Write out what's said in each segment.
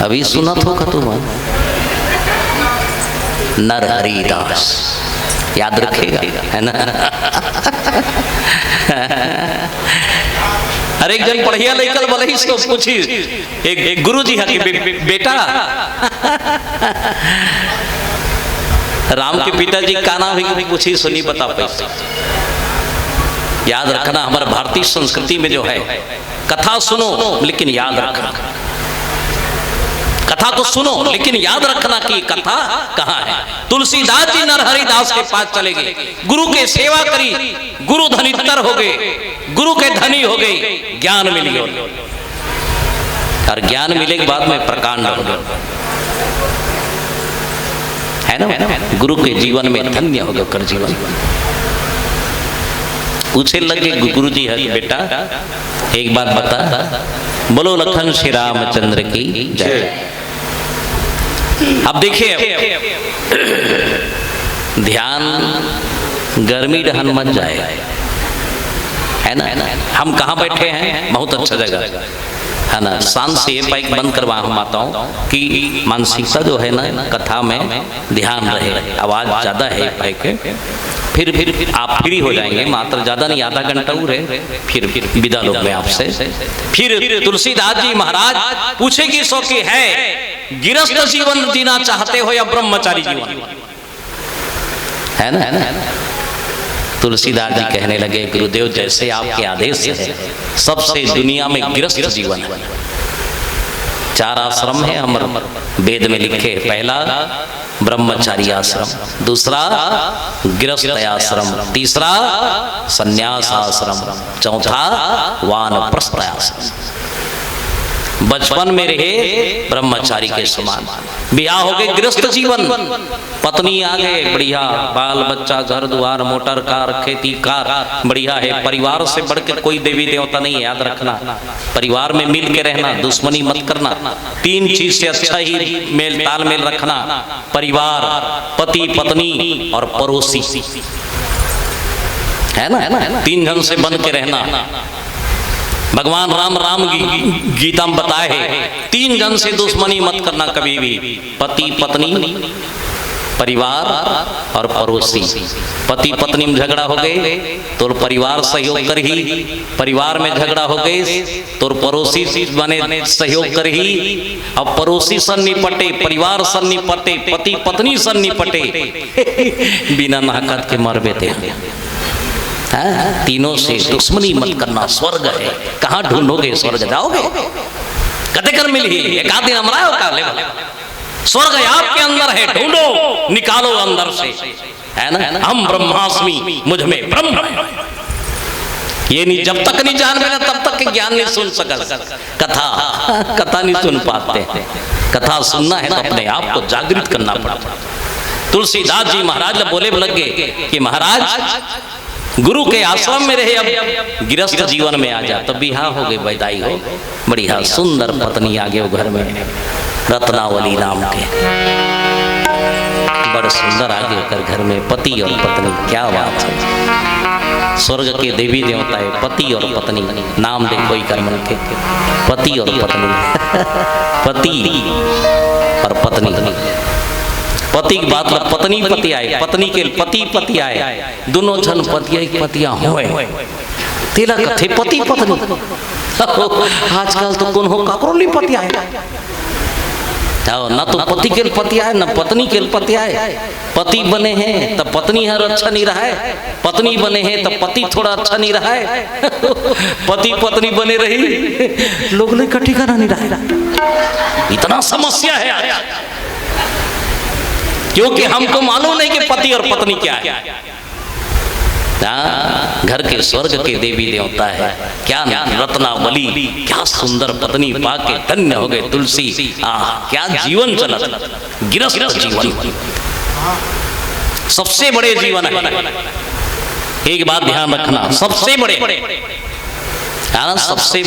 अभी सुना होगा तुम, नरहरि दास, याद रखेगा, है ना। अरे एक जन पढ़िया लेकर बोले इसको पूछी, एक गुरु जी है कि बेटा राम के पिताजी का नाम भी पूछी, सुनी बता पैसे। याद रखना हमारे भारतीय संस्कृति में जो है, कथा सुनो लेकिन याद रखना, कथा को सुनो लेकिन याद रखना कि कथा कहाँ है। तुलसीदास जी नरहरि दास के पास चले गए, गुरु के सेवा करी, गुरु धनितर हो गए, गुरु के धनी हो गए, ज्ञान मिल गया, और ज्ञान मिले के बाद में प्रकांड हो गया, है ना। गुरु के जीवन में धन्य हो गया कर जीवन। पूछे लगे गुरु जी है बेटा एक बात बता, बोलो लखन श्री रामचंद्र की जय। अब देखिए ध्यान गर्मी रहन मत जाए, है ना। हम कहाँ बैठे हैं, बहुत अच्छा जगह है ना। शांत से बाइक बंद करवा हम माताओं कि मानसिकता जो है ना कथा में ध्यान रहे, आवाज ज्यादा है बाइक, फिर आप फ्री हो जाएंगे, मात्र ज्यादा नहीं, आधा घंटा रहे, फिर विदा लोग में आपसे। फिर तुलसीदास जी महाराज पूछे कि सो की है, गिरस्थ जीवन जीना चाहते हो या ब्रह्मचारी जीवन, है ना। तुलसीदास जी कहने लगे गुरुदेव जैसे आपके आदेश है, सबसे दुनिया में गिरस्थ जीवन है। 4 आश्रम है हमारे वेद में लिखे, पहला ब्रह्मचारी आश्रम, दूसरा गृहस्थ आश्रम, तीसरा संन्यास आश्रम, चौथा वानप्रस्थ आश्रम। बचपन में रहे ब्रह्मचारी के समान, ब्याह हो गए गृहस्थ जीवन, पत्नी आ गए बढ़िया, बाल बच्चा, घर द्वार, मोटर कार, खेती कार बढ़िया है। परिवार से बढ़कर कोई देवी देवता नहीं है, याद रखना। परिवार में मिल के रहना, दुश्मनी मत करना। 3 चीज से अच्छा ही मेल तालमेल रखना, परिवार, पति पत्नी और पड़ोसी, है ना। 3 जन से बन के रहना। भगवान राम गीता में बताए है 3 जन से दुश्मनी मत करना कभी भी, पति पत्नी, परिवार और पड़ोसी। पति पत्नी में झगड़ा हो गए तो परिवार सहयोग कर ही, परिवार में झगड़ा हो गए तो पड़ोसी बने सहयोग कर ही। अब पड़ोसी सन निपटे, परिवार सन निपटे, पति पत्नी सन निपटे, बिना नाकत के मर बेते। तीनों से दुश्मनी मत करना, स्वर्ग है। कहाँ ढूंढोगे स्वर्ग, जाओगे कदे कर मिली, एक आध दिन हमारा होगा ले, स्वर्ग आपके अंदर है, ढूंढो निकालो अंदर से, है ना। हम ब्रह्मास्मि, मुझ में ब्रह्म है। ये नहीं, जब तक नहीं जान लेगा तब तक ज्ञान नहीं सुन सका। कथा नहीं सुन पाते। कथा सुनना है तो अपने आप को जागृत करना पड़ता। तुलसीदास जी महाराज बोले लगे कि महाराज गुरु के आश्रम में रहे, अब गृहस्थ जीवन में आ जा। तब बिहार हो गए, विदाई हो, बढ़िया सुंदर पत्नी आ गए घर में, रत्नावली नाम के, बड़े सुंदर आ गए कर घर में पति और पत्नी। क्या बात है, स्वर्ग के देवी देवता है, पति और पत्नी, नाम देखो ही कर्मन के, पति और पत्नी, पति और पत्नी। पति की बात, पत्नी पति आए, पत्नी के पति आए, दोनों जन पतिया होए, तिलक थे पति पत्नी। आजकल तो कौन हो काकरो नहीं पति आए, ना तो पति के पति आए ना पत्नी के पति आए। पति बने हैं तब पत्नी हर अच्छा नहीं रहा है, पत्नी बने हैं तब पति थोड़ा अच्छा नहीं रहा है। पति पत्नी बने रही, लोग नहीं का ठिकाना नहीं रहा। इतना समस्या है क्योंकि हमको मालूम नहीं कि पति और पत्नी क्या है। घर के स्वर्ग के देवी देवता है, क्या रत्नावली, क्या सुंदर पत्नी पाके धन्य हो गए तुलसी। क्या जीवन चला, गृहस्थ जीवन सबसे बड़े जीवन है। एक बात ध्यान रखना, सबसे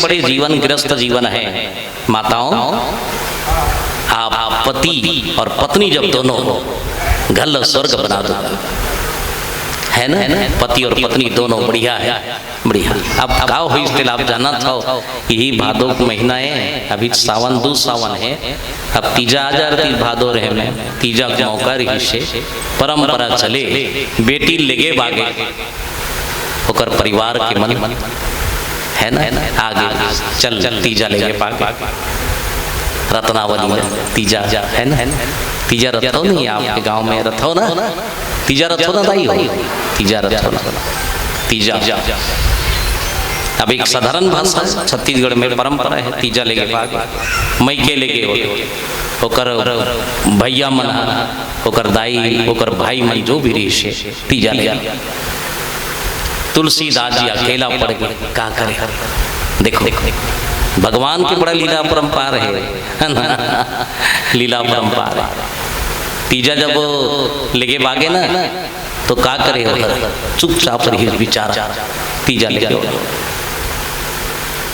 बड़े जीवन गृहस्थ जीवन है। माताओं, आप पति और पत्नी जब दोनों हो, घर स्वर्ग बना दो। है ना, पति और पत्नी दोनों बढ़िया है, बढ़िया। अब का हो इसलिए आप जाना था, यही भादो का महीना है, अभी सावन दू सावन है, अब तीजा आ जा रही भादो रहे में, तीजा का मौका रही से परंपरा चले, बेटी लेगे बागे होकर परिवार के मन है ना, आगे चल तीजा लेगे पागे, रत्नावली तीजा है ना, तीजा रथो नहीं आपके गांव में रथो ना, तीजा रथो ना दाई हो, तीजा रथो ना, तीजा। अब एक साधारण भाषा छत्तीसगढ़ में परंपरा है, तीजा लेके भाग मैके लेके होकर भैया मन होकर दाई होकर भाई मन जो भी रीश है तीजा लेके। तुलसीदास जी अकेला पड़ गए, क्या करे, देखो भगवान की बड़ा लीला परंपार है ना, लीला परंपार है। तीजा जब लेके भागे ना तो का करे, चुपचाप रही विचार, तीजा लेके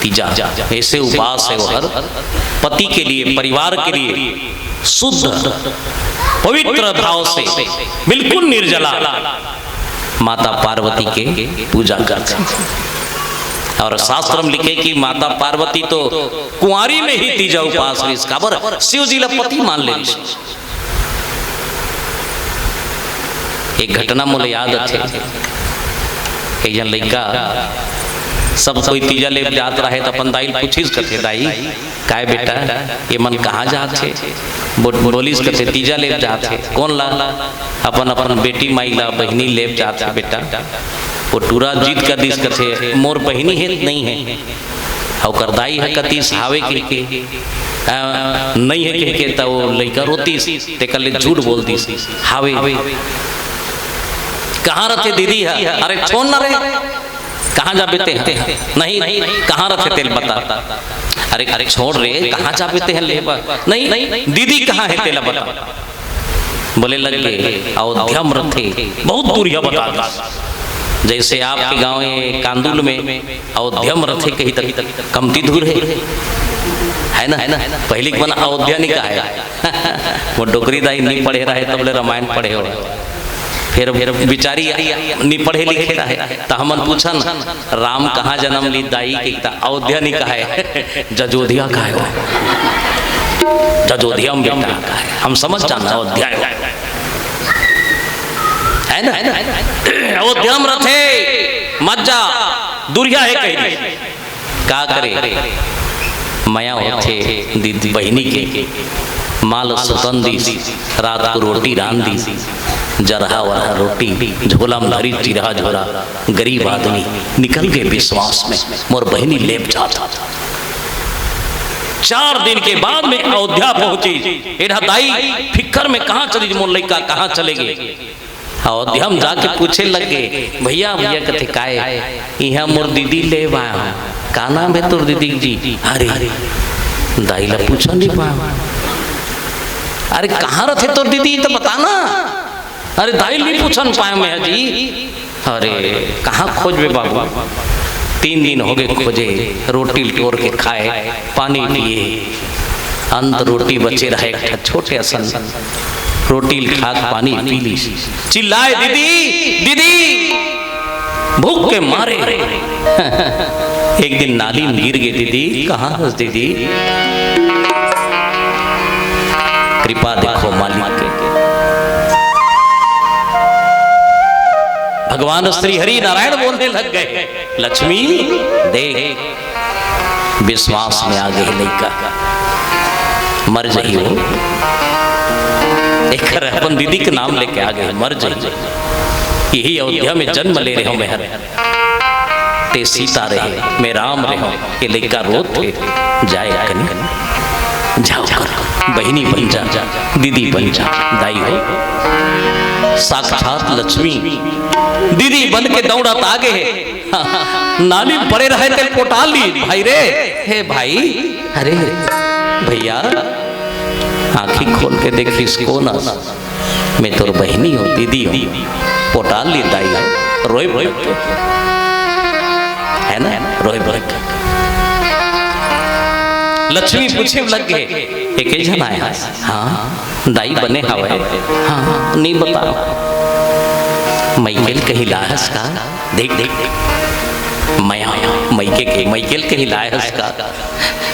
तीजा ऐसे उपास है वो हर पति के लिए, परिवार के लिए शुद्ध पवित्र भाव से बिल्कुल निर्जला माता पार्वती के पूजा करते। और शास्त्र में लिखे कि माता पार्वती तो कुंवारी में ही तीजा उपास है, इसका बर शिव जी पति मान ले। एक घटना मुझे याद अच्छे, कई जन लड़का सब कोई तीजा ले जात रहे तो अपन दाई पूछिस करते, दाई काय बेटा ये मन कहाँ जाते, बोलिस करते तीजा ले जाते, कौन ला, अपन अपन बेटी माई ला बहनी ले जाते बेटा, वो टूरा जीत कर दिस करते मोर बहनी है नहीं है, और कर दाई है कतीस हावे के नहीं है के तो वो लड़का रोतीस ते कर ले झूठ बोलती हावे, कहाँ रहते दीदी है, अरे छोड़ ना रहे, कहाँ जा बेते हैं, नहीं कहाँ रखे तेल बता, अरे अरे छोड़ रे कहाँ जा बेते हैं ले, नहीं दीदी कहाँ है तेला बता, बोले लगे अयोध्या में रखे बहुत दूर है बता, जैसे आपके गांव कांदुल में अयोध्या में रखे कहीं तक कमती दूर है ना, पहले के बना अयोध्या नहीं कहा है, वो डोगरी दाई नहीं पढ़े रहे तब ले रामायण पढ़े हो, फिर बिचारी नहीं पढ़े लिखे रहे तो हमन पूछा ना राम कहाँ जन्म ली, दाई के अयोध्या नहीं कहा है, जजोधिया कहा है, जजोधिया में बेटा कहा है, हम समझ जाना अयोध्या है ना, अयोध्या में रथे मज्जा दुरिया है कहीं, का करे माया होते दीदी बहनी के माल सुतन दी, रात को रोटी रान दी, जरहा वरहा रोटी झोला में धरी चिरहा झोला, गरीब आदमी निकल गए विश्वास में मोर बहनी लेप जाता। 4 दिन के बाद में अयोध्या पहुंची, एढ़ा दाई फिक्र में कहाँ चली मोर लड़का कहाँ चले गए, अयोध्या में जाके पूछे लगे भैया भैया कथे काए, यहाँ मोर दीदी ले आया, का नाम है तोर दीदी जी, अरे दाई ला पूछा नहीं पाया, अरे कहाँ रथे तोर दीदी तो बताना, अरे दाई नहीं पूछन पाया मैं जी, अरे कहाँ खोजबे बाबू, 3 दिन हो गए खोजे, रोटी तोड़ के खाए पानी पिए, अंत रोटी बचे रहे छोटे असन, रोटी खा पानी पी ली, चिल्लाए दीदी दीदी भूख के मारे, एक दिन नाली में गिर गई दीदी, कहाँ हंस दीदी, कृपा देखो मालिक के, भगवान श्री हरि नारायण बोलने लग गए, लक्ष्मी देख विश्वास में आ गई लड़का, मर जाइए वो, एक अपन दीदी के नाम लेके आ गए, मर जाइए, यही अयोध्या में जन्म ले रहे हो मैं, ते सीता रहे मैं राम रहे, ये लड़का रोते जाए कनी जाओ कर बहनी बन जा, दीदी बन जा, दाई हो साक्षात लक्ष्मी दीदी बन के दौड़त आगे है, नाली पड़े रहे थे पोटाल ली, भाई रे हे भाई, अरे भैया आंखें खोल के देख इसको ना, मैं तोर बहनी हूँ दीदी हूँ, पोटाल ली दाई हो, रोए रोए है ना, रोए रोए लक्ष्मी पूछे लग गए, एक जन आया, हाँ दाई बने हवे, हाँ नहीं बताओ, मैकेल कही लाहस का, देख देख मया मैकेल कही लाहस का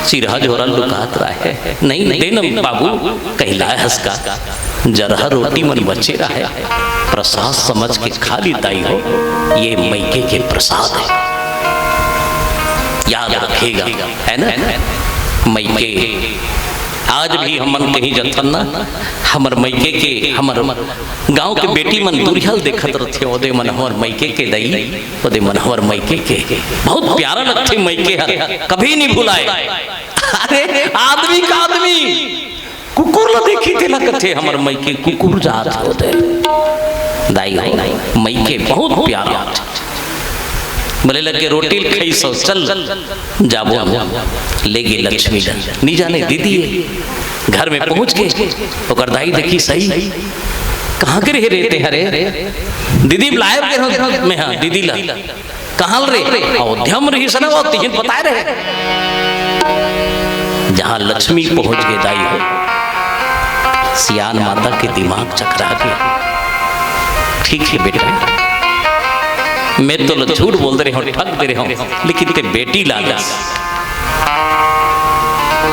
सिरहा झोरा लुकात रहा है। नहीं देन बाबू कही लाहस का, जरहा रोटी मन बचे रहा है, प्रसाद समझ के खाली दाई हो, ये मैके के प्रसाद है, याद रखेगा, है ना। मैके आज भी हमन कहीं जथन ना, हमर मैके के हमर गांव के बेटी मन दुरिहल देखत रहथे, ओदे मन हमर मैके के दई, ओदे मन हमर मैके के बहुत प्यारा लगथे मैके हर, कभी नहीं भुलाए। अरे आदमी का आदमी कुकुर ला देखी तेला कथे हमर मैके कुकुर जात होते दाई हो, मैके बहुत प्यारा बोले लगे रोटी खाई सो चल जाबो ले गई लक्ष्मी नहीं जाने दीदी घर में पहुंच गए, ओकर दाई देखी सही कहाँ के रहते हरे दीदी बुलाए के मैं हाँ दीदी ला कहाँ रे अयोध्या में रही सना वो तीन बताए रहे। जहाँ लक्ष्मी पहुंच गए दाई हो, सियान माता के दिमाग चकरा गया, ठीक है बेटा मैं तो झूठ बोल दे रहा हूँ, ठग दे रहा हूँ, लेकिन ते बेटी ला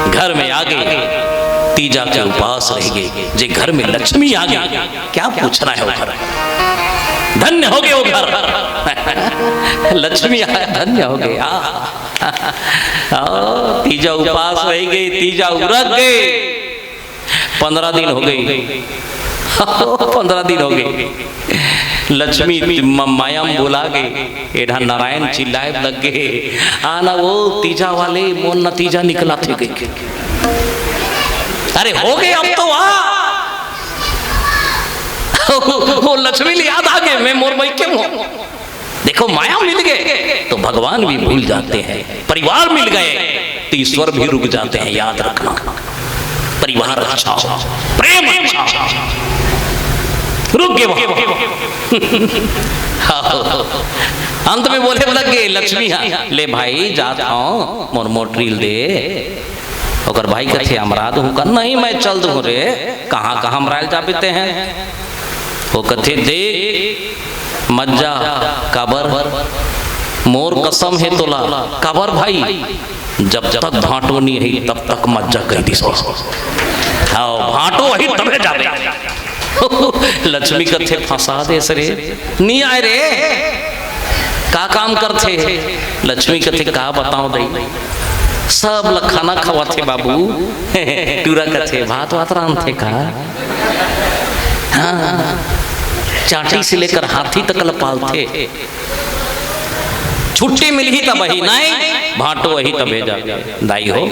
घर में आ गई, तीजा के उपास रह गए, जे घर में लक्ष्मी आ गई क्या पूछना है वो घर, धन्य हो गए वो घर लक्ष्मी आया धन्य हो गए। तीजा उपास रह गई, तीजा उरग गए, 15 दिन हो गई 15 दिन हो गए, लक्ष्मी माया बोला गए, एढ़ा नारायण चिल्लाए लग गए, आना वो तीजा वाले मोन नतीजा निकला थे गए। अरे हो गए अब तो वो लक्ष्मी याद आ गए, मैं मोर भाई क्यों देखो माया मिल गए तो भगवान भी भूल जाते हैं, परिवार मिल गए तो ईश्वर भी रुक जाते हैं, याद रखना। परिवार अच्छा हो, प्रेम अच्छा रुक गए अंत में बोले लगे लक्ष्मी ले भाई जाता हूँ मोर मोटरील दे, और भाई कथे अमराध हूँ, नहीं मैं चल दूँ रे, कहाँ कहाँ अमराल जा पीते हैं, वो कथे दे मज्जा काबर मोर कसम है तोला, काबर भाई जब तक भाटो नहीं है तब तक मज्जा कह दी सो, हाँ भाटो वही तबे जाते लक्ष्मी कथे फंसा दे सरे नहीं आए रे, का काम करते लक्ष्मी कथे का बताओ दई, सब खाना खवाते बाबू टूरा कथे भात वात रांधते का, हाँ चाटी से लेकर हाथी तक पालते, छुट्टी मिली ही तब ही नहीं भाटो वही तबे जा दाई हो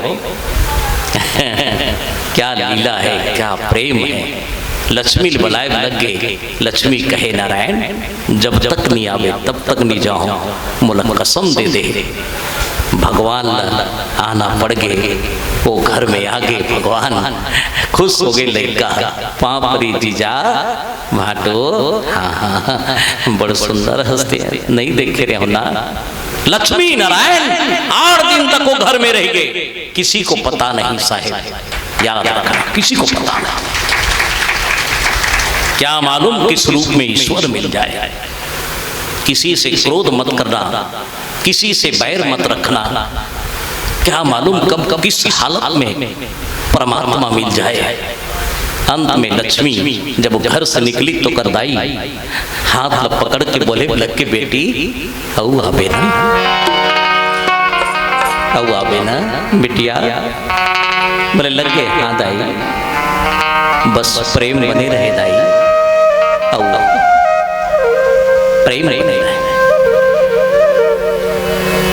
क्या लीला है, क्या प्रेम है। लक्ष्मी बुलाए लग गए, लक्ष्मी कहे नारायण जब तक नहीं आवे तब तक नहीं जाऊं, मुलक कसम दे दे, भगवान आना पड़ गए, वो घर में आ गए, भगवान खुश हो गए, लड़का पापरी जीजा भाटो हाँ हाँ बड़ सुंदर हंसते नहीं देखे रहे हो ना। लक्ष्मी नारायण 8 दिन तक वो घर में रह गए, किसी को पता नहीं साहेब, याद रखना किसी को पता नहीं, क्या मालूम किस रूप में ईश्वर मिल जाए। किसी से क्रोध मत करना, किसी से बैर मत रखना, क्या मालूम कब कब किस हालत में परमात्मा मिल जाए। अंत में लक्ष्मी जब घर से निकली तो करदाई हाथ पकड़ के बोले लग के बेटी औ आबे ना, औ आबे ना बिटिया, बोले लग गए हाँ दाई, बस प्रेम बने रहे दाई, प्रेम नहीं रहे।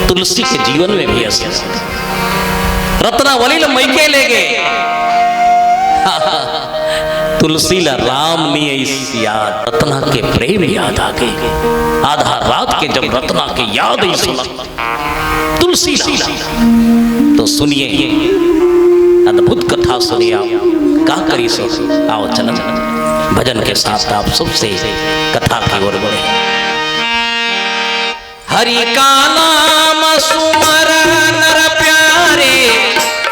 तुलसी के जीवन में भी ऐसा, रत्नावली मैके ले गए, तुलसी ला राम नहीं याद, रत्ना के प्रेम याद आ गए। आधा रात के जब रत्ना के याद ही सुना तुलसी ला, तो सुनिए अद्भुत कथा सुनिए, आप का करी सो। आओ चलन भजन के साथ आप सबसे कथा की ओर बढ़े। हरि का नाम सुमर नर प्यारे,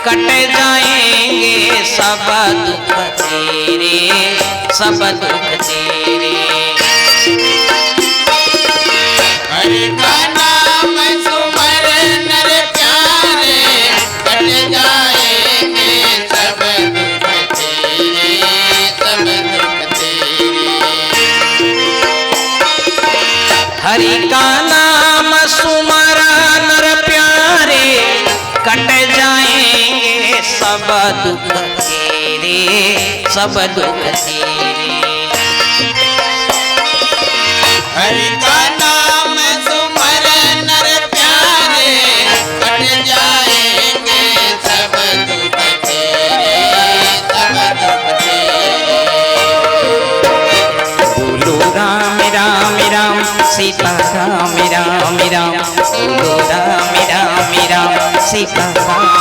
कट जाएंगे सब दुख तेरे, सब दुख तेरे। सब दुख तेरे, सब दुख तेरे। हरि का नाम सुमर नर प्यारे, कट जाएंगे सब दुख तेरे, सब दुख तेरे। बोलो राम राम राम सीता राम राम राम, बोलो राम राम राम सीता राम राम।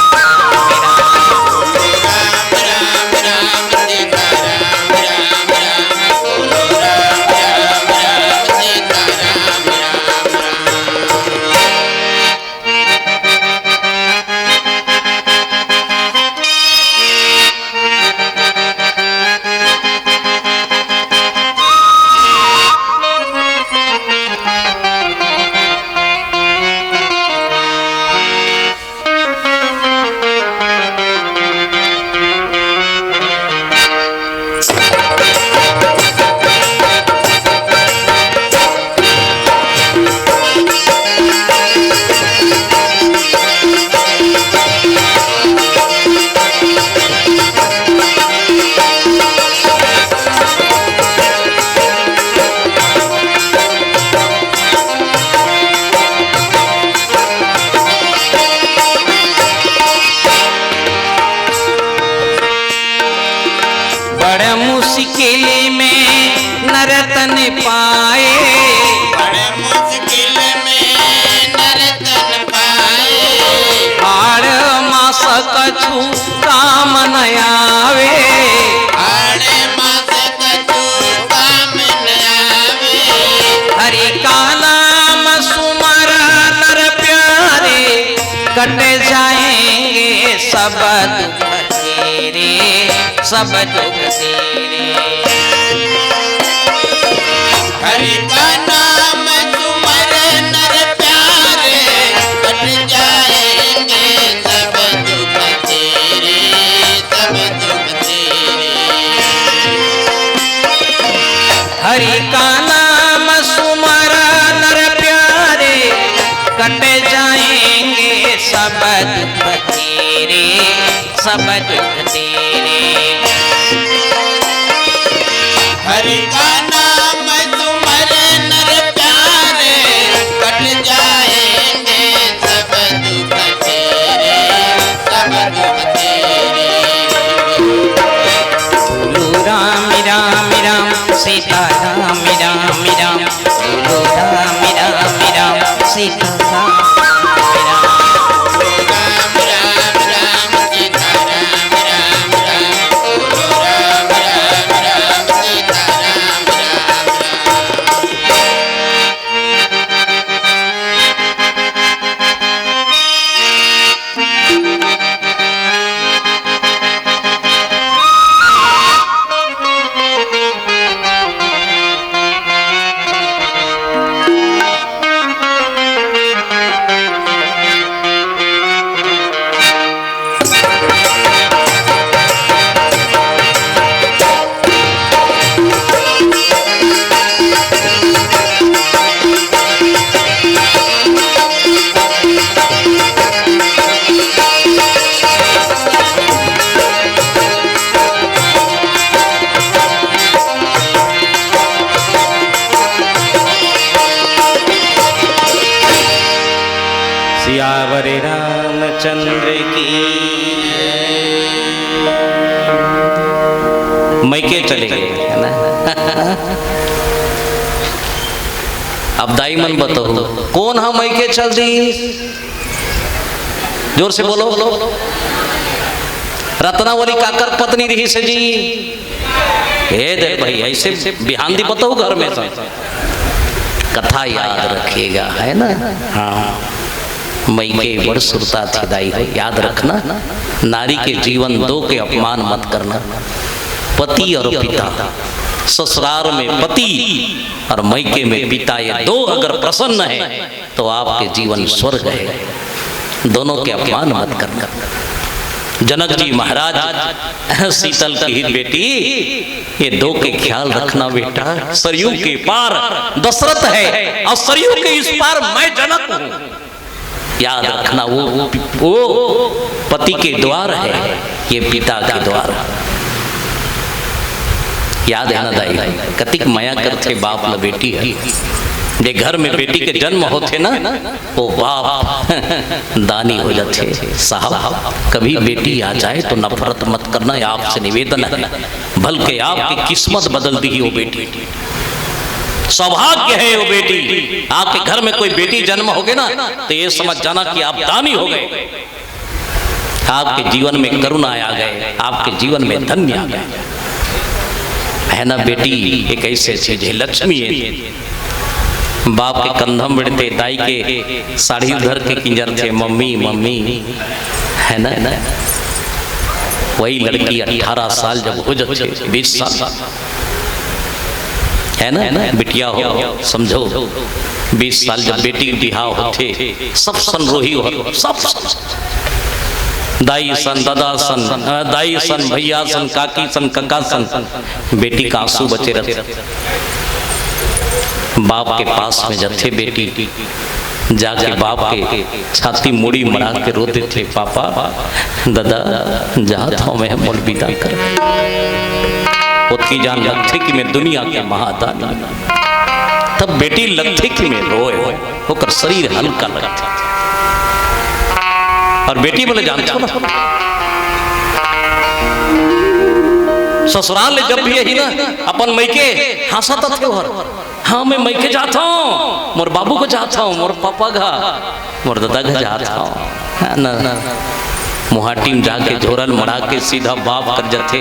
मुश्किल में नरतन पाए, बड़े मुश्किल में नरतन पाए। हाड़ मास कछु काम न आवे, हाड़ मास कछु काम न आवे। हरि का नाम सुमर नर प्यारे, कट जाएंगे सब दुख तेरे, सब दुख तेरे। हरि का नाम सुमर नर प्यारे, कट जाएंगे सब दुख तेरे, सब दुख तेरे। हरि का नाम सुमर नर प्यारे, कट जाएंगे सब दुख तेरे, सब दुख तेरे। हरि का नाम सुमर नर प्यारे, कट जाएंगे सब दुख तेरे, सब दुख तेरे। बोलो राम राम राम सीता राम राम राम, बोलो राम राम राम सीता राम राम। राम राम राम सीता राम राम राम, बोलो राम राम राम सीता राम राम सियावर रामचंद्र की। मैके चले गए है ना। अब दाई मन बताओ कौन हम मैके चल दी, जोर से बोलो। रत्नावली काकर पत्नी रही से जी। हे देख भाई ऐसे बिहान दी बताओ घर में तो कथा याद रखिएगा है ना। हाँ मैके बड़ सुरता थी दाई है, याद रखना। नारी के जीवन दो के अपमान मत करना। पति और पिता, ससुराल में पति और मैके में पिता, ये दो अगर प्रसन्न है तो आपके जीवन स्वर्ग है। दोनों के अपमान मत करना। जनक जी महाराज शीतल की ही बेटी, ये दो के ख्याल रखना बेटा। सरयू के पार दशरथ है और सरयू के इस पार मैं जनक हूं। याद रखना, वो पति के द्वार है, ये पिता के द्वार। याद है ना दाई, कतिक माया करते बाप ल बेटी है। जे घर में बेटी के जन्म होते ना, वो बाप दानी हो जाते। साहब कभी बेटी आ जाए तो नफरत मत करना, आपसे निवेदन है, बल्कि आपकी किस्मत बदल दी वो बेटी। सौभाग्य है वो बेटी। आपके घर में कोई बेटी जन्म हो गए ना, तो ये समझ जाना कि आप दानी हो गए, आपके जीवन में करुणा आ गए, आपके जीवन में धन्य आ गए, है ना। बेटी एक ऐसी चीज है, लक्ष्मी है। बाप के कंधम बिड़ते, दाई के साड़ी धर के किंजर थे, मम्मी मम्मी, है ना। वही लड़की 18 साल जब हो जाते, 20 साल, है ना, बिटिया हो समझो, 20 साल जब बेटी बिहाव होते, सब सनरोही हो, सब दाई सन, दादा सन, दाई सन, भैया सन, काकी सन, काका सन, बेटी का आंसू बचे रहते। बाप के पास में जब थे बेटी, जाके बाप के छाती मुड़ी मरा के रोते थे, पापा दादा जहाँ था मैं मोल विदा कर। उसकी जान लगथे कि मैं दुनिया के महादानी। तब बेटी लगथे कि मैं रोए, होकर शरीर हल्का लगता। और बेटी बोले जानते हो ना, ससुराल ले जब भी यही ना अपन मैके हंसता थे, और हाँ मैं मैके जाता हूँ, मोर बाबू को जाता हूँ, मोर पापा का, मोर दादा का जाता हूँ, है ना। मुहाटी में जाके झोरल मड़ा के सीधा बाप कर जाते,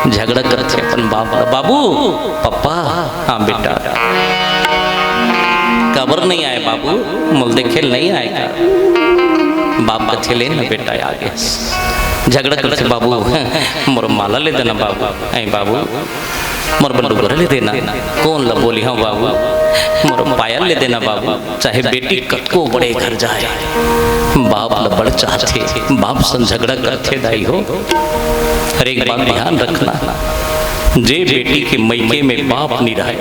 झगड़ा करते अपन बाप, बाबू पापा, हाँ बेटा कबर नहीं आए बाबू, मुल्दे खेल नहीं आएगा, बाप का खेले ना बेटा आगे। झगड़ा करते, बाबू मोर माला ले देना बाबू, ऐ बाबू मोर बंदूक ले देना, कौन ला बोली, हाँ बाबू मोर पायल ले देना बाबू। चाहे बेटी कतको बड़े घर जाए, बाप ला बड़ चाहते, बाप सन झगड़ा करते दाई हो। हर एक बात ध्यान रखना, जे बेटी के मैके में बाप नहीं रहा,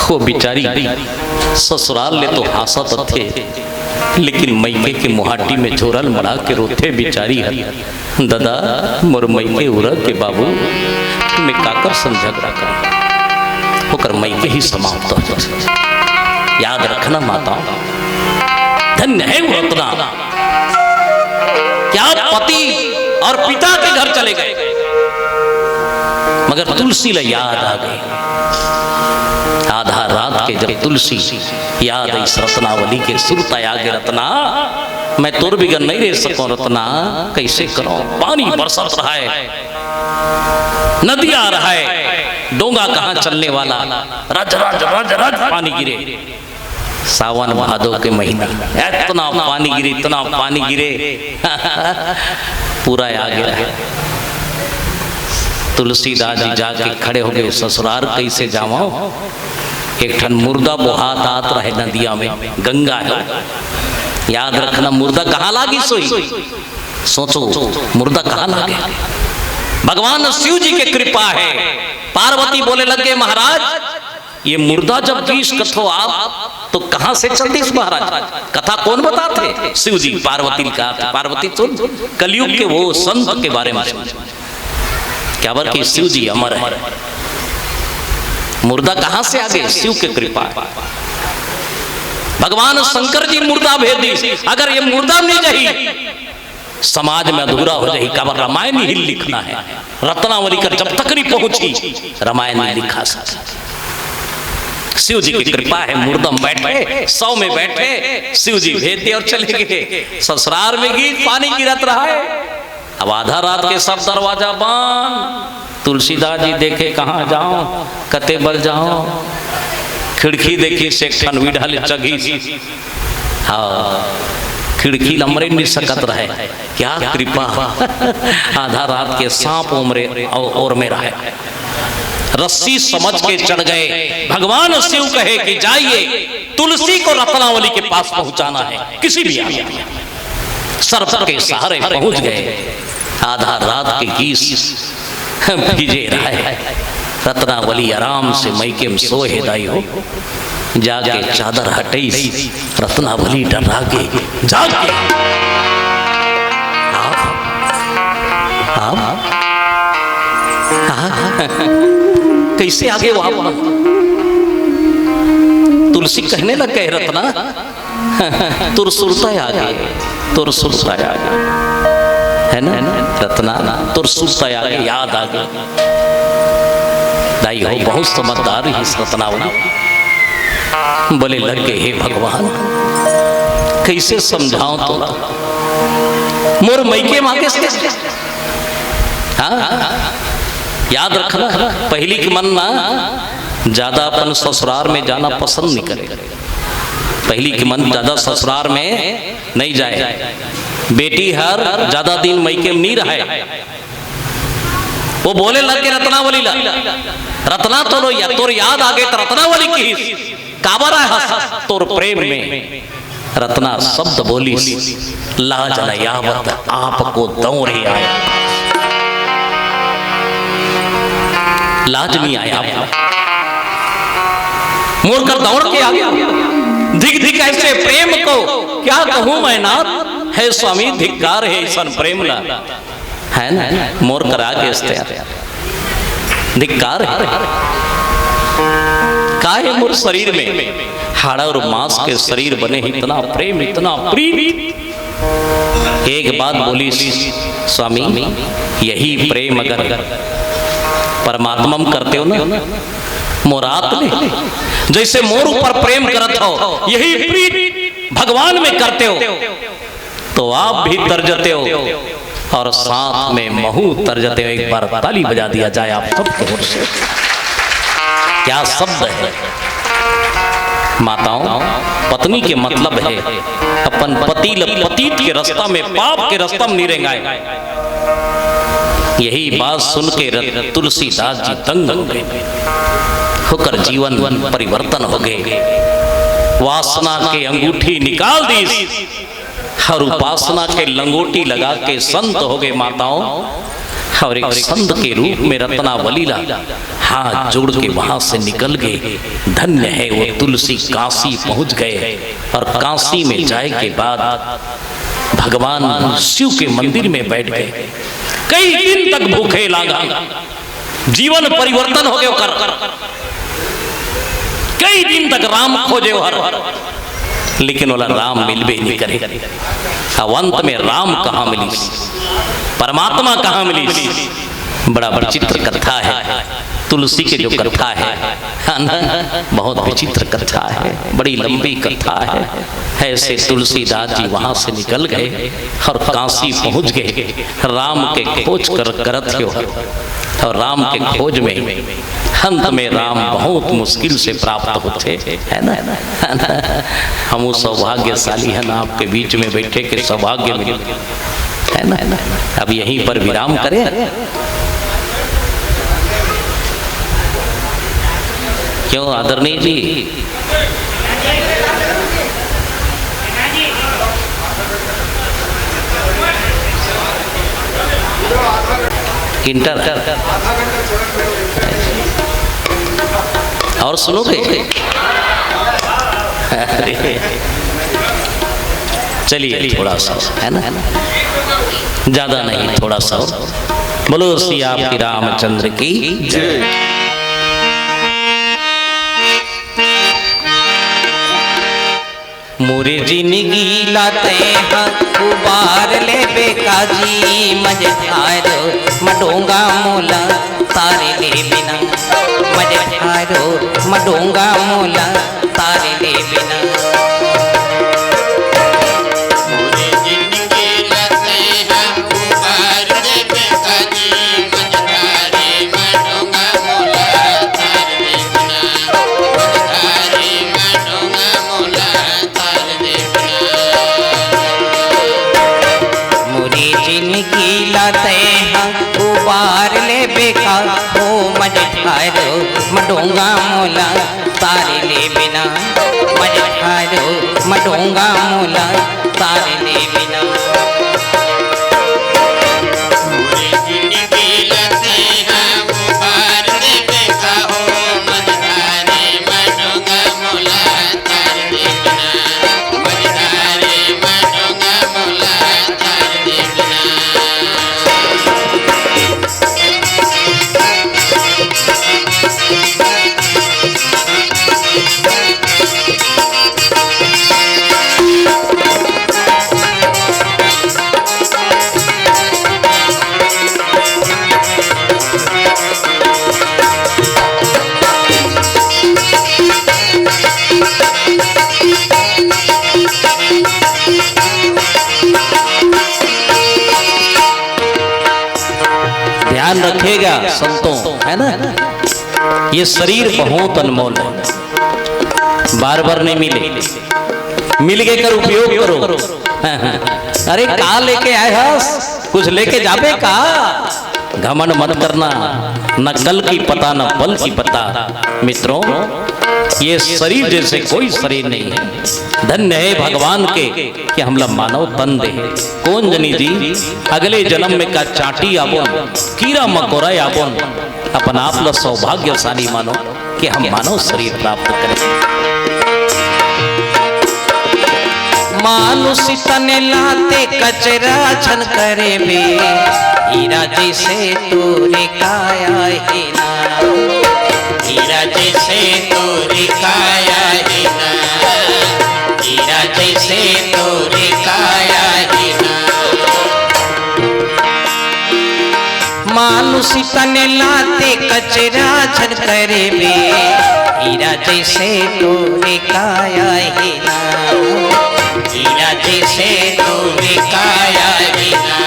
वो बिचारी ससुराल ले तो हंसत थे, लेकिन मैके के मुहाटी में झोरल मड़ा के रोते बिचारी है। दादा मोर मैके उड़ा के बाबू मैं काकर सम झगड़ा कर, होकर मैके ही समाप्त हो जाए। याद रखना माताओं, धन्य है वो रत्ना, क्या पति और पिता के घर चले गए, मगर तुलसी ला याद आ गई। आधा रात के जब तुलसी याद आई रत्नावली के सुरता आगे, रत्ना मैं तोर बिगन नहीं रह सकूं, रत्ना कैसे करो, पानी बरसत रहा है, नदी आ रहा है, डोंगा कहाँ चलने वाला, रज रज रज रज पानी गिरे। सावन भादो के महीना, इतना पानी गिरे, इतना पानी गिरे, पूरा आ गया। तुलसीदास जी जाके खड़े हो गए, ससुराल कैसे जावा, एक ठन मुर्दा बुहात आत रहे नदिया में, गंगा है। याद रखना, मुर्दा कहाँ लागी सोई, सोचो मुर्दा कहाँ लागे। भगवान शिव जी के कृपा है। पार्वती बोले लगे महाराज ये मुर्दा जब गीस कथो आप तो कहां से चलती महाराज, कथा कौन बताते, शिव जी। पार्वती का पार्वती सुन, कलयुग के वो संत के बारे में क्या बर कि शिव जी अमर है, मुर्दा कहां से आ गए, शिव के कृपा। भगवान शंकर जी मुर्दा भेज दी, अगर ये मुर्दा नहीं जाही समाज में अधूरा हो जाए। काबर रामायण ही लिखना है, रत्नावली कर जब तक नहीं पहुंची रामायण नहीं लिखा सकता। शिव जी की कृपा है, मुर्दम बैठे 100 में बैठे, शिव जी भेज दिए और चले गए। ससुराल में गीत पानी गिरत रहा है, अब आधा रात के सब दरवाजा बंद। तुलसीदास जी देखे कहाँ जाओ, कते बल जाओ, खिड़की देखी से विढ़ल जगी, हाँ खिड़की लमरे नहीं सकत रहे, क्या कृपा। आधा रात के सांप उमरे और में रहे, रस्सी समझ के चढ़ गए। भगवान शिव कहे कि जाइए तुलसी को रत्नावली के पास पहुंचाना है, किसी भी सर्प के सहारे पहुंच गए। आधा रात के गीस भीजे रहे, रत्नावली आराम से मैके में सोए दाई हो। जाके चादर हटई रत्नावली डरा के जाके कैसे आगे वहां तुलसी कहने लग गए रत्ना तुर सुरता आ गए तुर सुरता आ गए है ना रत्ना तुर सुरता आ गए याद आ गई दाई हो बहुत समझदार ही रत्नावली बोले लग गए हे भगवान कैसे समझाऊं तो मोर मैके मांगे से हाँ याद रखना पहली की मन ना ज्यादा अपन ससुराल में जाना पसंद नहीं करे पहली की मन ज्यादा ससुराल में नहीं जाए बेटी हर ज्यादा दिन मैके में नहीं रहे वो बोले लग के रत्नावली ला रत्ना तो लो या तोर याद आ गए तो रत्नावली की काबर है तोर प्रेम में रत्ना शब्द बोली लाज नयावत आपको दौड़े आया लाज नहीं आया मोड़ कर दौड़ के आ गया धिक धिक ऐसे प्रेम को क्या कहूं मैं नाथ है स्वामी धिक्कार है सन प्रेम ला है ना मोर कर आगे धिक्कार है का है मोर शरीर में हाड़ और मांस के शरीर बने इतना प्रेम इतना प्रीत एक बात बोली स्वामी यही प्रेम अगर परमात्मा में करते हो ना मोरात में जैसे मोर ऊपर प्रेम करत हो यही प्रीत भगवान में करते हो तो आप भी तर्जते हो और साथ में महू तर्जते हो एक बार ताली बजा दिया जाए आप सबको से क्या शब्द है माताओं पत्नी के मतलब है अपन पति पतित के रास्ता में पाप के रास्ता में नहीं रहेंगे यही बात सुन के तुलसीदास जी दंग हो गए होकर जीवन परिवर्तन हो गए वासना के अंगूठी निकाल दी और उपासना के लंगोटी लगा के संत हो गए माताओं और एक संत के रूप में रत्नावली ला हाथ जोड़ के वहां से निकल गए धन्य है वो तुलसी काशी पहुंच गए और काशी में जाए के बाद भगवान शिव के मंदिर में बैठ गए कई दिन तक भूखे लागा जीवन परिवर्तन हो गए कर कई दिन तक राम खोजे हर लेकिन वाला राम मिलबे नहीं करे अंत में राम कहाँ मिली परमात्मा कहाँ मिली बड़ा विचित्र कथा है तुलसी की जो कथा है बहुत विचित्र कथा है बड़ी लंबी कथा है ऐसे तुलसीदास जी वहां से निकल गए और काशी पहुंच गए राम के खोज करत हो और राम के खोज में अंत में राम बहुत मुश्किल से प्राप्त होते है ना हम सौभाग्यशाली है ना आपके बीच में बैठे के सौभाग्य मिले है ना अब यहीं पर विराम करें क्यों आदरणीय जी इंटर और सुनोगे चलिए थोड़ा सा है ना ज्यादा नहीं थोड़ा सा बोलो श्री आपकी रामचंद्र की जय। मोरे जिंदगी लाते हैं उबार ले बेकाजी मजे थारो मडोंगा मोला तारे ले बिना मजे थारो मडोंगा मोला तारे ले बिना मडोंगा मोला तारे ले बिना मजे थारो मडोंगा मोला तारे ले बिना मोला ध्यान रखेगा संतों, है ना, ये शरीर बहुत अनमोल है, बार बार नहीं मिले, मिल के कर उपयोग करो। अरे का लेके आए हस, कुछ लेके जाबे का, घमंड मत करना, न कल की पता न पल की पता। मित्रों, ये शरीर जैसे कोई शरीर नहीं है। धन्य है भगवान के कि हमला मानव तन दे। कौन जनी जी अगले जन्म में का चाटी आबोन, कीड़ा मकोड़ा आबोन, अपन आप ला सौभाग्यशाली मानो कि हम मानव शरीर प्राप्त करें। मानुष तन लाते कचरा छन करे बे, हीरा जैसे तोरे काया है ना, हीरा जैसे तोरी काया है ना, हीरा जैसे तोरी काया है ना। मानुष तन लाते कचरा छन करे बे, हीरा जैसे तोरे काया है ना, हीरा जैसे तोरी काया है ना,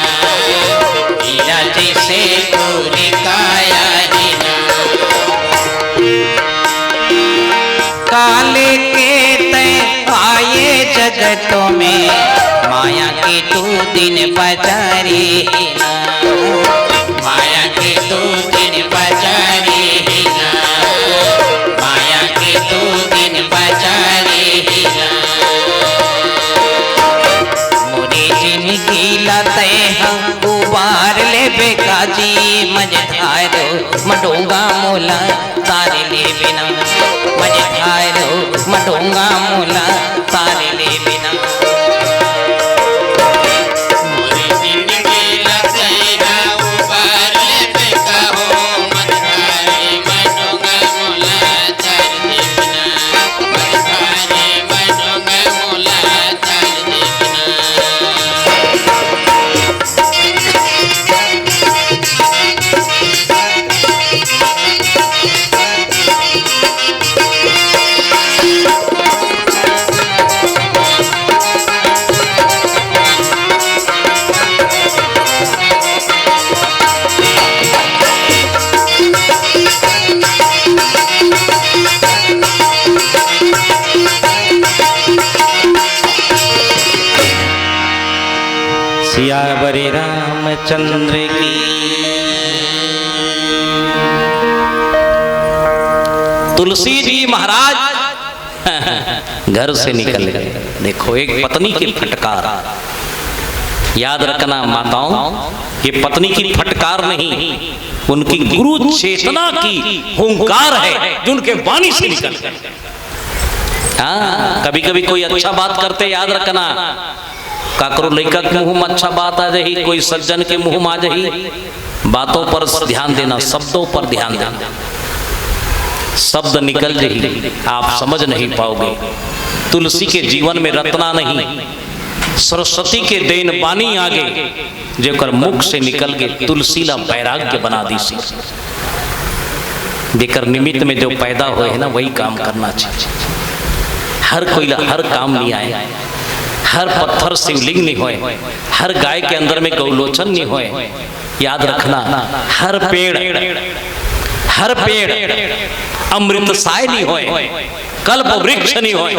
हीरा जैसे तोरी काया है ना। काले के तय आए जगतों में, माया के तू दिन बजारे है ना, माया के तू दिन बजारे है ना, माया के तू दिन बजारे है ना। मोरी जिंदगी लते हम उबार ले बेकाजी, मझधारो मडोंगा मोला तारे ले बिना, मझधारो मडोंगा मोला तारे ले बिना। मोरी जिंदगी लतेरा उबार ले बेका हो, मझधारे मडोंगा मोला तार दे बिना, मझधारे मडोंगा मोला तार दे बिना। सियावर रामचंद्र की। तुलसी जी महाराज घर से निकल गए। देखो, एक पत्नी की फटकार, याद रखना माताओं, ये पत्नी की फटकार नहीं, उनकी गुरु चेतना की हुंकार है जो उनके वाणी से निकल गए। हाँ, कभी कभी कोई अच्छा बात करते, याद रखना, काकरो लड़का के मुंह में अच्छा बात आ जाही, कोई सज्जन के मुंह में आ जाही, बातों पर ध्यान देना, शब्दों पर ध्यान देना। शब्द निकल जाही, आप समझ नहीं पाओगे। तुलसी के जीवन में रत्ना नहीं, सरस्वती के देन बानी आगे जेकर मुख से निकल गए, तुलसी ला वैराग्य बना दी सी। जेकर निमित्त में जो पैदा हुए है ना, वही काम करना चाहिए। हर कोई हर काम नहीं आए, हर पत्थर शिवलिंग नहीं होए, हर गाय के अंदर में गौलोचन नहीं होए। याद रखना, हर पेड़ अमृत साय नहीं होए, कल्प वृक्ष नहीं होए।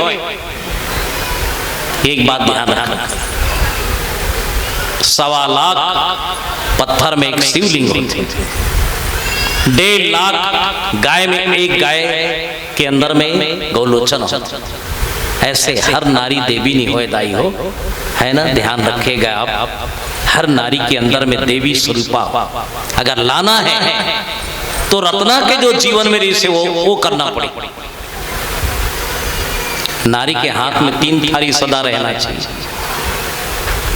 एक बात ध्यान रखना, 1.25 लाख पत्थर में एक शिवलिंग होते, 1.5 लाख गाय में एक गाय के अंदर में गौलोचन होता। ऐसे हर नारी देवी नहीं होए दाई हो, है ना, ध्यान रखिएगा आप। हर नारी के अंदर में देवी स्वरूपा अगर लाना है तो रत्ना के जो जीवन में रिसे वो करना पड़े। नारी के हाथ में 3 थारी सदा रहना चाहिए।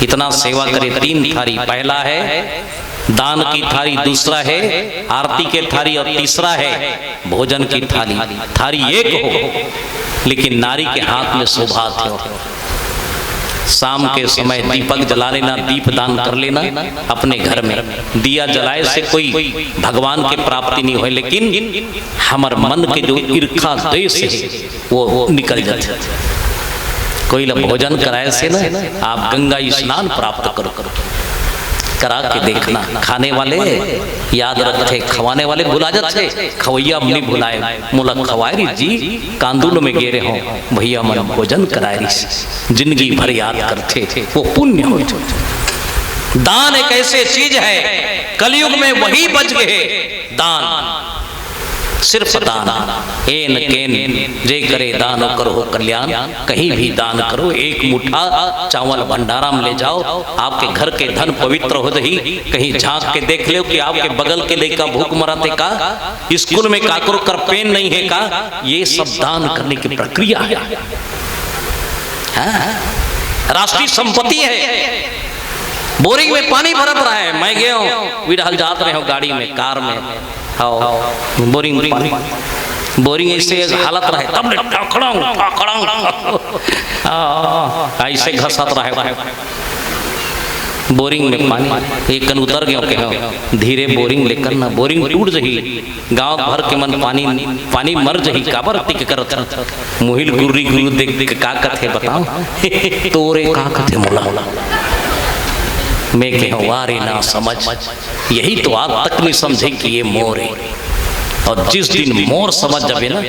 इतना सेवा करे, 3 थारी, पहला है दान की थारी, दूसरा है आरती के थारी, और तीसरा है भोजन की थाली। थारी एक हो लेकिन नारी के हाथ में सौभाग्य हो। शाम के समय दीपक जला लेना, दीप दान कर लेना अपने घर में। दिया जलाए से कोई भगवान के प्राप्ति नहीं हो, लेकिन हमार मन के जो ईर्खा द्वेष है वो निकल जाते। कोई ला भोजन कराए से ना आप गंगा स्नान प्राप्त करो, करा के देखना। खाने वाले याद रखे खवाने वाले भुला जाते, खवैया अपनी भुलाए मुला खवायरी जी कांदुल में गेरे हो भैया मन भोजन करायरी। जिंदगी भर याद करते थे वो पुण्य हो। दान एक ऐसे चीज है कलयुग में वही बच गए। दान सिर्फ दान, एन केन जे करे दान करो कल्याण। कहीं भी दान करो, एक मुट्ठा चावल भंडारा में ले जाओ, आपके घर के धन पवित्र हो जाही। कहीं झांक के देख लो कि आपके बगल के लड़का भूख मराते का, स्कूल में काकरो कर पेन नहीं है का, ये सब दान करने की प्रक्रिया है। राष्ट्रीय संपत्ति है। बोरिंग में पानी भरत रहा है, मैं गया हूँ विरहल जात रहे हो गाड़ी में कार में, बोरिंग बोरिंग ऐसे हालत रहे तब ऐसे घसत रहे बोरिंग में पानी। एक कन उतर गयो के धीरे बोरिंग लेकर ना, बोरिंग टूट जही, गांव भर के मन पानी पानी मर जही। काबर टिक करत मुहिल गुर्री गुरु देख देख का कथे बताओ तोरे का कथे मोला मैं कहो वारे ना समझ। यही तो आज तक नहीं समझे कि ये मोर है। और जिस दिन मोर समझ जाए ना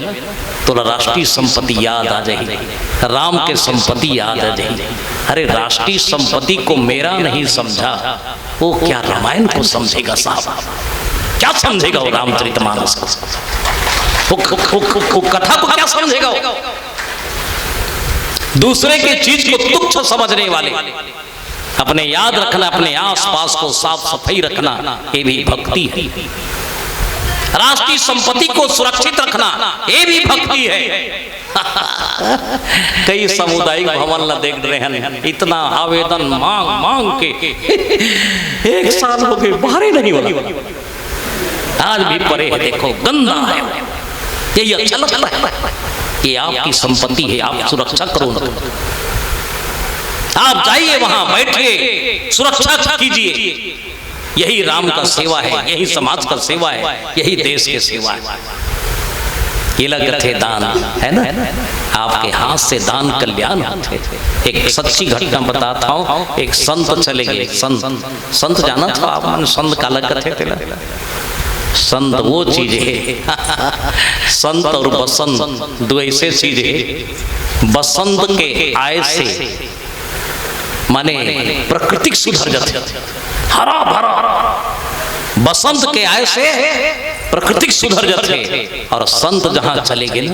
तो राष्ट्रीय संपत्ति याद आ जाएगी, राम के संपत्ति याद आ जाएगी। अरे राष्ट्रीय संपत्ति को मेरा नहीं समझा वो क्या रामायण को समझेगा साहब, क्या समझेगा वो रामचरितमानस को, वो कथा को क्या समझेगा। दूसरे के चीज को तुच्छ समझने वाले, अपने याद रखना, अपने आसपास को साफ सफाई रखना, ये भी भक्ति है। राष्ट्रीय संपत्ति को सुरक्षित रखना ये भी भक्ति है। कई सामुदायिक भवन ला देख रहे हैं, इतना आवेदन मांग मांग के 1 साल हो गए बाहर ही नहीं होला। आज भी परे है, देखो गंदा है। यही अच्छा लगता है कि आपकी संपत्ति है, आप सुरक्षा करो ना। आप जाइए वहां बैठिए, सुरक्षा कीजिए। यही राम का सेवा है, यही समाज का सेवा है, यही देश के सेवा है। ये लग थे दान है ना, आपके हाथ से दान कल्याण होते। एक सच्ची घटना बताता हूँ। एक संत चले गए, संत जाना था आप मन, संत का लग थे। संत वो चीज है, संत और बसंत दो ऐसे चीज है। बसंत के आय से माने प्रकृतिक सुधर जाते, हरा भरा। बसंत के आय से प्रकृतिक सुधर जाते, और संत जहां चले गए ना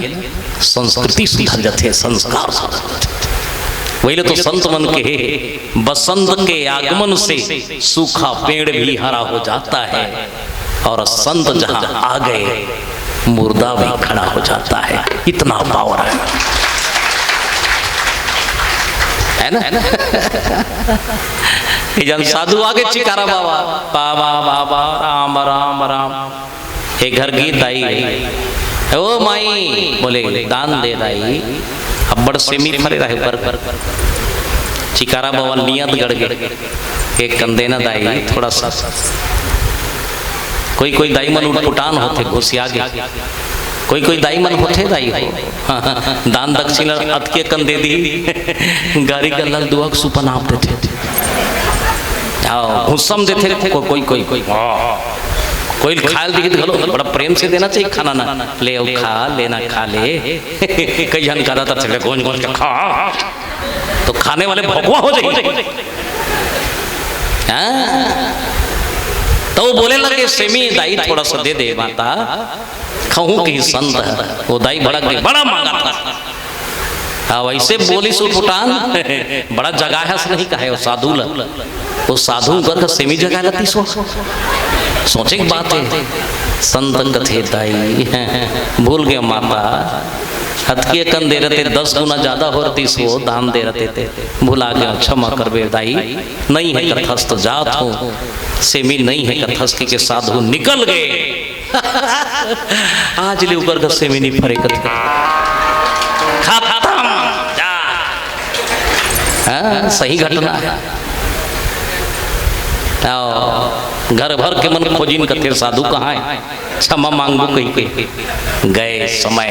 संस्कृति सुधर जाते, संस्कार सुधर जाते। वही तो संत मन के बसंत के आगमन से सूखा पेड़ भी हरा हो जाता है, और संत जहां आ गए मुर्दा भी खड़ा हो जाता है। इतना पावर है ना। जन साधु आगे चिकारा बाबा बाबा बाबा राम राम राम। एक घर गीत आई, ओ माई बोले दान दे दाई, अब्बड़ सेमी फरे रहे पर चिकारा बाबा नियत गड़ गए, एक कंदे न दाई थोड़ा सा। कोई कोई दाई मन उठपुटान होते घुसिया गए, कोई कोई दाई मन होते दाई हो दान दक्षिणा अतके कन दे दी, गाड़ी का लग दुआ सुपन आप देते, हुसम देते थे। कोई कोई कोई कोई खाल दी तो बड़ा प्रेम से देना चाहिए खाना ना, ले आओ खा लेना खा ले। कई जन कहा था चले गोंज गोंज के खा, तो खाने वाले भगवा हो जाएंगे। तो वो बोले लगे सेमी दाई थोड़ा सा दे दे माता, कहूँ कि संत है। वो दाई भड़क गई, बड़ा मांगा था। वैसे बोली सुटान बड़ा जगह है नहीं कहे वो साधु ल, वो साधु कर सेमी जगह लती सोचे की बात है। संत कथे दाई भूल गए माता, हथके कन दे रहे थे 10 गुना ज्यादा हो रही सो दान दे रहे थे, भुला गया क्षमा कर बे दाई। नहीं है कथस तो जात हो, सेमी नहीं है कथस के साधु निकल गए। आज ले ऊपर का सेमी नहीं फरे खत्म। हाँ, सही घटना है। घर भर के मन खोजिन कथे साधु कहाँ है, क्षमा मांगू कहीं गए समय